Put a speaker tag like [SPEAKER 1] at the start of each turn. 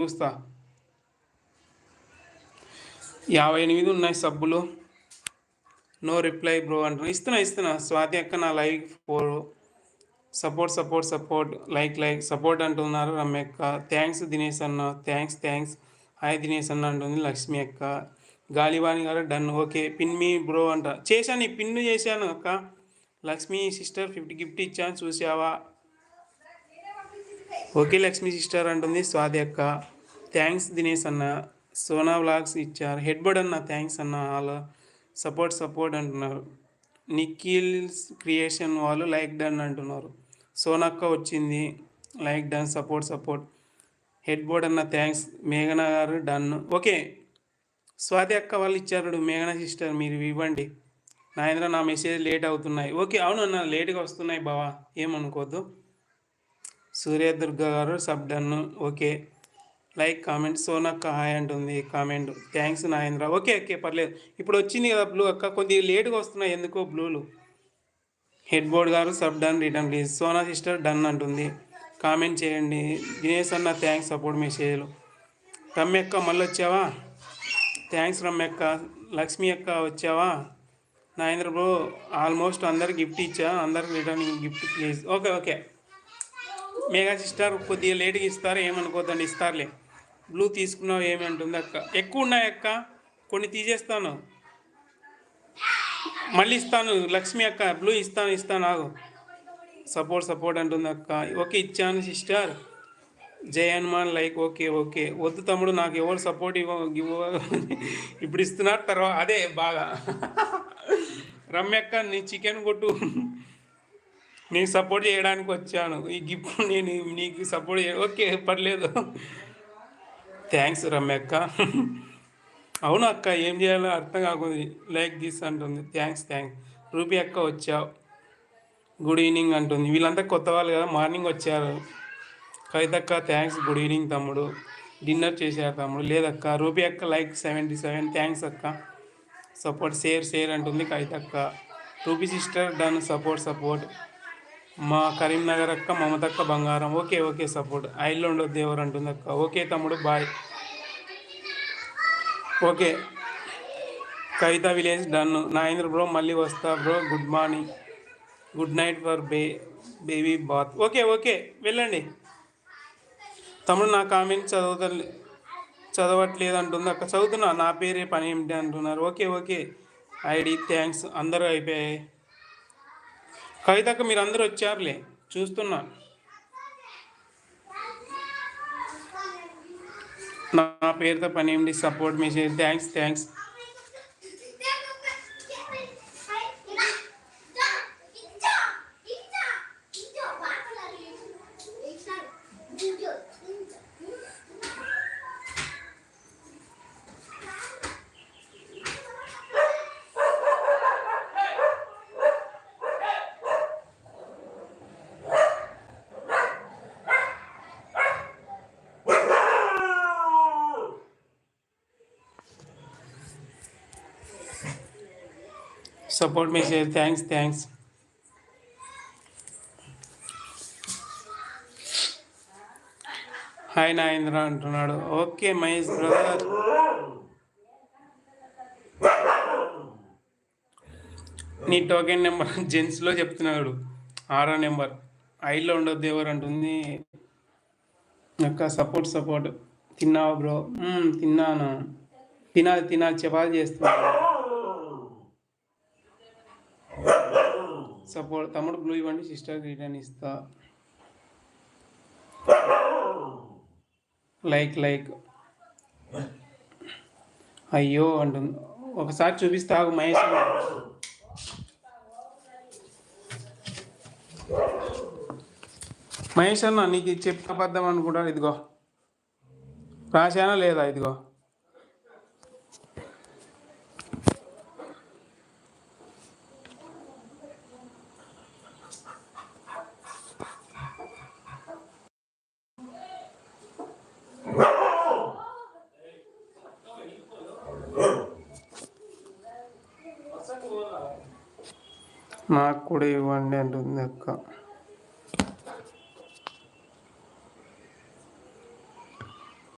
[SPEAKER 1] చూస్తా. 58 ఉన్నాయి సబ్బులు. నో రిప్లై బ్రో అంటున్నా. ఇస్తున్నా స్వాతి అక్క నా లైవ్ సపోర్ట్ లైక్ సపోర్ట్ అంటున్నారు రమ్యక్క. థ్యాంక్స్ దినేష్ అన్న. థ్యాంక్స్. హాయ్ దినేష్ అన్న అంటుంది లక్ష్మి అక్క. గాలివాణి గారు డన్. ఓకే పిన్ మీ బ్రో అంట. చేశాను, ఈ పిన్ను చేశాను అక్క. లక్ష్మి సిస్టర్ 50 గిఫ్ట్ ఇచ్చాను చూసావా? ఓకే లక్ష్మి సిస్టర్ అంటుంది స్వాతి అక్క. థ్యాంక్స్ దినేష్ అన్న. సోనా వ్లాగ్స్ ఇచ్చారు. హెడ్ బోర్డ్ అన్న థ్యాంక్స్ అన్న. ఆల్ సపోర్ట్ అంటున్నారు. నిఖిల్స్ క్రియేషన్ వాళ్ళు లైక్ డన్ అంటున్నారు. సోనక్క వచ్చింది like done support. Head board అన్న థ్యాంక్స్. మేఘన గారు డన్. ఓకే స్వాతి అక్క వాళ్ళు ఇచ్చారు. మేఘన సిస్టర్ మీరు ఇవ్వండి. నాయంద్ర నా మెసేజ్ లేట్ అవుతున్నాయి. ఓకే అవును అన్న లేట్గా వస్తున్నాయి బావా, ఏమనుకోవద్దు. సూర్యదుర్గ గారు sub done. Okay like comment. సోనక్క హాయ్ అంటుంది కామెంట్. థ్యాంక్స్ నాయంద్ర. ఓకే పర్లేదు. ఇప్పుడు వచ్చింది కదా బ్లూ అక్క, కొద్దిగా లేట్గా వస్తున్నాయి ఎందుకో బ్లూలు. హెడ్ బోర్డ్ గారు sub done return please. Sona sister done అంటుంది. కామెంట్ చేయండి. దినేష్ అన్న థ్యాంక్స్ సపోర్ట్ మెసేజ్లు. రమ్యక్క మళ్ళీ వచ్చావా? థ్యాంక్స్ రమ్యక్క. లక్ష్మి అక్క వచ్చావా? నాయంద్ర బ్రో ఆల్మోస్ట్ అందరికి గిఫ్ట్ ఇచ్చా, అందరికి return gift please. Okay Megha sister కొద్దిగా లేట్గా ఇస్తారు, ఏమనుకోద్దండి ఇస్తారులే. బ్లూ తీసుకున్నావు ఏమంటుంది అక్క? ఎక్కువ ఉన్నాయి అక్క, కొన్ని తీసేస్తాను మళ్ళీ ఇస్తాను. లక్ష్మి అక్క బ్లూ ఇస్తాను ఆగు. సపోర్ట్ అంటుంది అక్క. ఓకే ఇచ్చాను సిస్టర్. జై హనుమాన్ లైక్. ఓకే వద్దు తమ్ముడు నాకు ఎవరు సపోర్ట్ ఇప్పుడు ఇస్తున్నారు తర్వాత అదే బాగా. రమ్యక్క నీ చికెన్ కొట్టు, నీకు సపోర్ట్ చేయడానికి వచ్చాను. ఈ గిఫ్ట్ నేను నీకు సపోర్ట్ ఓకే పర్లేదు. థ్యాంక్స్ రమ్యక్క. అవును అక్క ఏం చేయాలో అర్థం కాకుంది. లైక్ దిస్ అంటుంది. థ్యాంక్స్. రూపీ అక్క వచ్చావు. గుడ్ ఈవినింగ్ అంటుంది. వీళ్ళంతా కొత్త వాళ్ళు కదా, మార్నింగ్ వచ్చారు. కవితక్క థ్యాంక్స్. గుడ్ ఈవినింగ్ తమ్ముడు. డిన్నర్ చేశారు తమ్ముడు. లేదక్క. రూపీ అక్క లైక్ 77. థ్యాంక్స్ అక్క. సపోర్ట్ షేర్ అంటుంది కవితక్క. Rupee sister done support. మా కరీంనగర్ అక్క మమతక్క బంగారం. Okay support. ఐల్లో ఉండొద్దు ఎవరు అంటుంది అక్క. ఓకే తమ్ముడు boy. Okay Kavitha village done. Nagendra bro మళ్ళీ వస్తా bro. Good morning good night for baby bath. Okay వెళ్ళండి తమ్ముడు. నా కామెంట్ చదవట్లేదు అంటుంది అక్క. చదువుతున్నా. నా పేరే పని ఏమిటి అంటున్నారు. Okay ID thanks. అందరూ అయిపోయాయి. కవితక్క మీరు అందరూ వచ్చారులే చూస్తున్నా. నా పేరుతో పని ఏమిటి support message. Thanks. Support message. Thanks. Hi Nagendra అంటున్నాడు. Okay Mahesh brother. నీ టోకెన్ నెంబర్ జెంట్స్లో చెప్తున్నాడు. 6వ నెంబర్. ఐలో ఉండొద్దు ఎవరు అంటుంది అక్క. సపోర్ట్. తిన్నావా బ్రో? తిన్నాను. తినాలి చపాతి చేస్తున్నాను. సపోర్ట్. తమ్ముడు బ్లూ ఇవ్వండి సిస్టర్ రిటర్న్ ఇస్తా. లైక్ అయ్యో అంటుంది. ఒకసారి చూపిస్తా మహేష్ అన్న నీకు చెప్పబద్దాం అనుకుంటా. ఇదిగో రాశానా లేదా? ఇదిగో నాకు కూడా ఇవ్వండి అంటుంది అక్క.